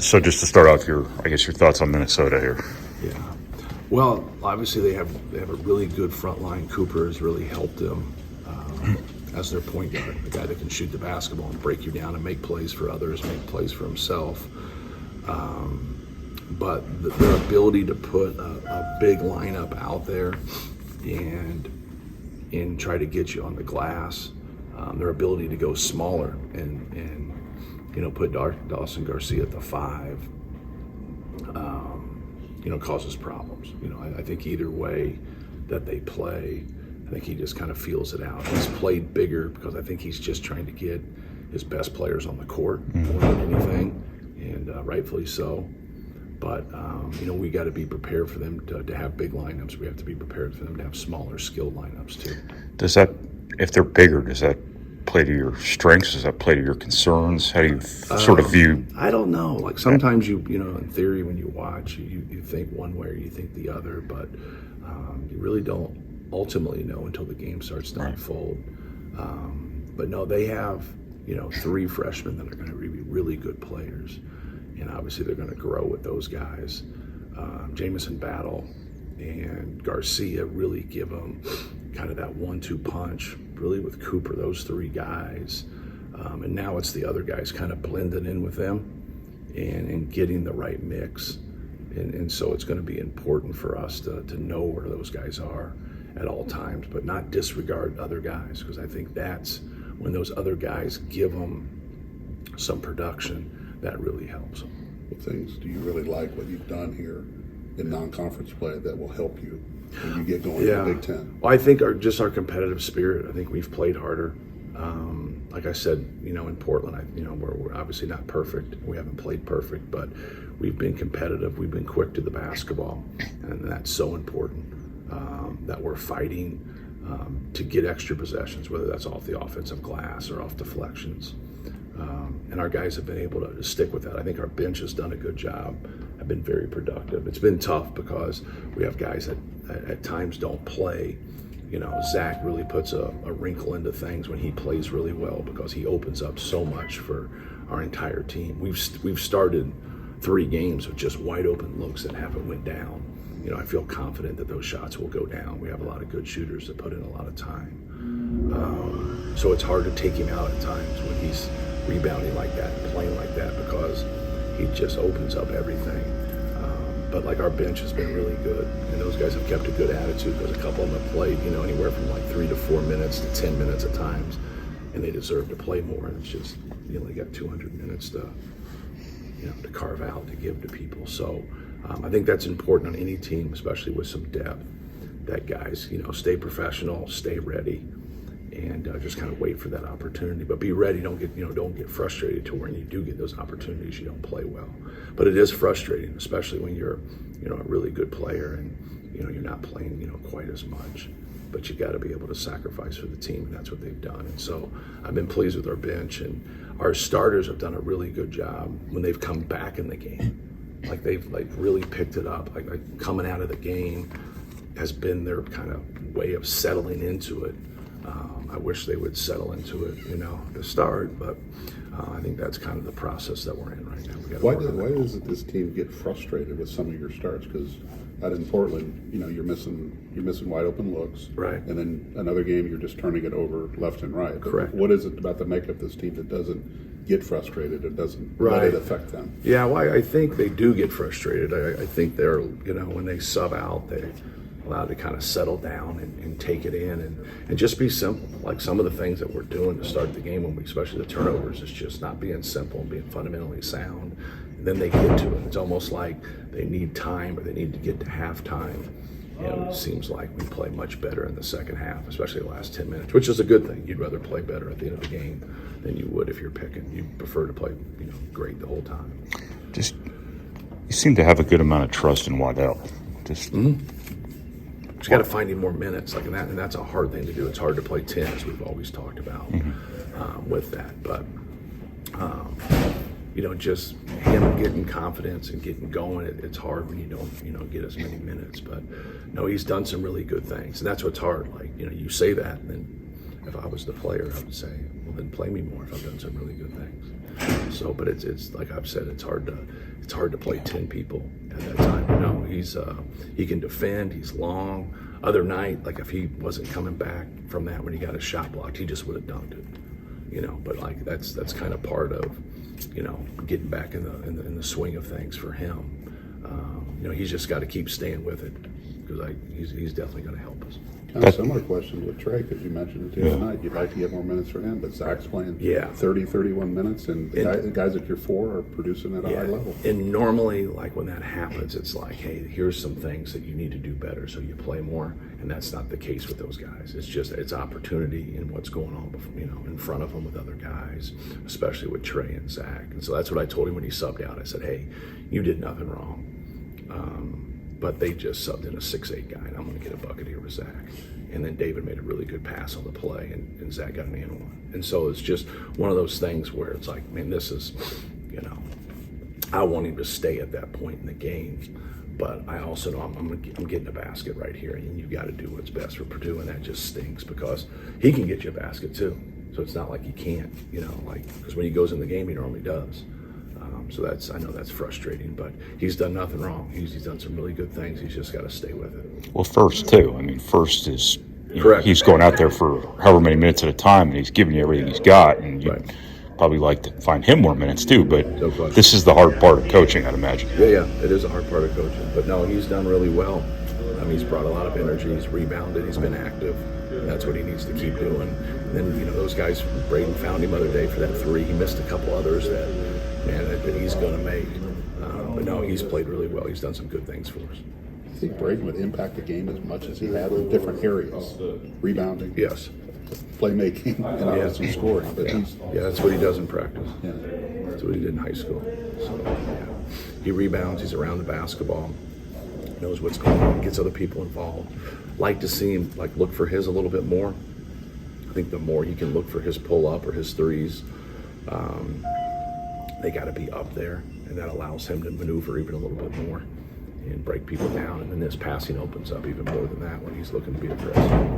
So just to start off, your thoughts on Minnesota here. Yeah. Well, obviously they have a really good front line. Cooper has really helped them as their point guard, a guy that can shoot the basketball and break you down and make plays for others, make plays for himself. But their ability to put a big lineup out there and try to get you on the glass, their ability to go smaller and put Dawson Garcia at the 5, causes problems. I think either way that they play, I think he just kind of feels it out. He's played bigger because I think he's just trying to get his best players on the court more than anything, and rightfully so. But, we got to be prepared for them to have big lineups. We have to be prepared for them to have smaller skill lineups too. Does that, if they're bigger, does that play to your strengths? Does that play to your concerns? How do you sort of view? I don't know. Like sometimes in theory, when you watch, you think one way or you think the other, but you really don't ultimately know until the game starts to unfold. But no, they have 3 freshmen that are going to be really good players, and obviously they're going to grow with those guys. Jamison Battle and Garcia really give them kind of that 1-2 punch, really with Cooper, those 3 guys. And now it's the other guys kind of blending in with them and getting the right mix. And so it's going to be important for us to know where those guys are at all times, but not disregard other guys, because I think that's when those other guys give them some production that really helps them. What things do you really like what you've done here in non-conference play that will help you when you get going in the Big Ten? Well, I think our competitive spirit. I think we've played harder. Like I said, in Portland, we're obviously not perfect. We haven't played perfect, but we've been competitive. We've been quick to the basketball, and that's so important. That we're fighting to get extra possessions, whether that's off the offensive glass or off deflections. And our guys have been able to stick with that. I think our bench has done a good job. Have been very productive. It's been tough because we have guys that at times don't play. Zach really puts a wrinkle into things when he plays really well, because he opens up so much for our entire team. We've started 3 games with just wide open looks that haven't went down. I feel confident that those shots will go down. We have a lot of good shooters that put in a lot of time. So it's hard to take him out at times when he's rebounding like that and playing like that, because he just opens up everything. But like our bench has been really good, and those guys have kept a good attitude, because a couple of them have played, anywhere from like 3 to 4 minutes to 10 minutes at times, and they deserve to play more. And it's just, they got 200 minutes to carve out to give to people. So I think that's important on any team, especially with some depth, that guys, stay professional, stay ready, and just kind of wait for that opportunity. But be ready. Don't get frustrated to when you do get those opportunities, you don't play well. But it is frustrating, especially when you're, a really good player and, you're not playing, quite as much. But you got to be able to sacrifice for the team, and that's what they've done. And so I've been pleased with our bench, and our starters have done a really good job when they've come back in the game. Like they've really picked it up. Like coming out of the game has been their kind of way of settling into it. I wish they would settle into it, to start, but I think that's kind of the process that we're in right now. Why does this team get frustrated with some of your starts? Because out in Portland, you're missing wide open looks, right? And then another game, you're just turning it over left and right. Correct. What is it about the makeup of this team that doesn't get frustrated? It doesn't let it affect them? Yeah, well, I think they do get frustrated. I think they're, when they sub out, they're allowed to kind of settle down and take it in and just be simple. Like some of the things that we're doing to start the game, especially the turnovers, is just not being simple and being fundamentally sound. And then they get to it. It's almost like they need time, or they need to get to halftime. It seems like we play much better in the second half, especially the last 10 minutes, which is a good thing. You'd rather play better at the end of the game than you would if you're picking. You'd prefer to play, great the whole time. Just, you seem to have a good amount of trust in Waddell. Just. You got to find him more minutes, and that's a hard thing to do. It's hard to play 10, as we've always talked about with that. But just him getting confidence and getting going, it's hard when you don't, get as many minutes. But no, he's done some really good things, and that's what's hard. You say that, and then if I was the player, I would say, well, then play me more if I've done some really good things. So, but it's like I've said, it's hard to play 10 people at that time. You know, he can defend. He's long. Other night, like if he wasn't coming back from that when he got his shot blocked, he just would have dunked it. You know, but like that's kind of part of, you know, getting back in the swing of things for him. You know, he's just got to keep staying with it because he's definitely going to help us. Kind of similar question with Trey, because you mentioned it the other night. You'd like to get more minutes for him, but Zach's playing 30, 31 minutes, and the guys at your 4 are producing at a high level. And normally, like when that happens, it's like, hey, here's some things that you need to do better so you play more. And that's not the case with those guys. It's just, it's opportunity in what's going on, you know, in front of them with other guys, especially with Trey and Zach. And so that's what I told him when he subbed out. I said, hey, you did nothing wrong. But they just subbed in a 6'8" guy, and I'm going to get a bucket here with Zach. And then David made a really good pass on the play, and Zach got an and one. And so it's just one of those things where it's like, man, this is, you know, I want him to stay at that point in the game. But I also know I'm getting a basket right here, and you got to do what's best for Purdue, and that just stinks because he can get you a basket too. So it's not like he can't, you know, like, because when he goes in the game, he normally does. So I know that's frustrating, but he's done nothing wrong. He's done some really good things. He's just got to stay with it. Well, first too. I mean, first is Correct. He's going out there for however many minutes at a time, and he's giving you everything he's got, and you probably like to find him more minutes too. But this is the hard part of coaching, I'd imagine. Yeah, it is a hard part of coaching. But no, he's done really well. He's brought a lot of energy. He's rebounded. He's been active. And that's what he needs to keep doing. And then, you know, those guys, Braden found him the other day for that 3. He missed a couple others that he's going to make. But no, he's played really well. He's done some good things for us. I think Braden would impact the game as much as he had in different areas. Rebounding. Yes. Playmaking and obviously scoring. But that's what he does in practice. Yeah. That's what he did in high school. So, he rebounds. He's around the basketball. Knows what's going on. Gets other people involved. Like to see him look for his a little bit more. I think the more he can look for his pull up or his threes, they got to be up there, and that allows him to maneuver even a little bit more and break people down. And then his passing opens up even more than that when he's looking to be aggressive.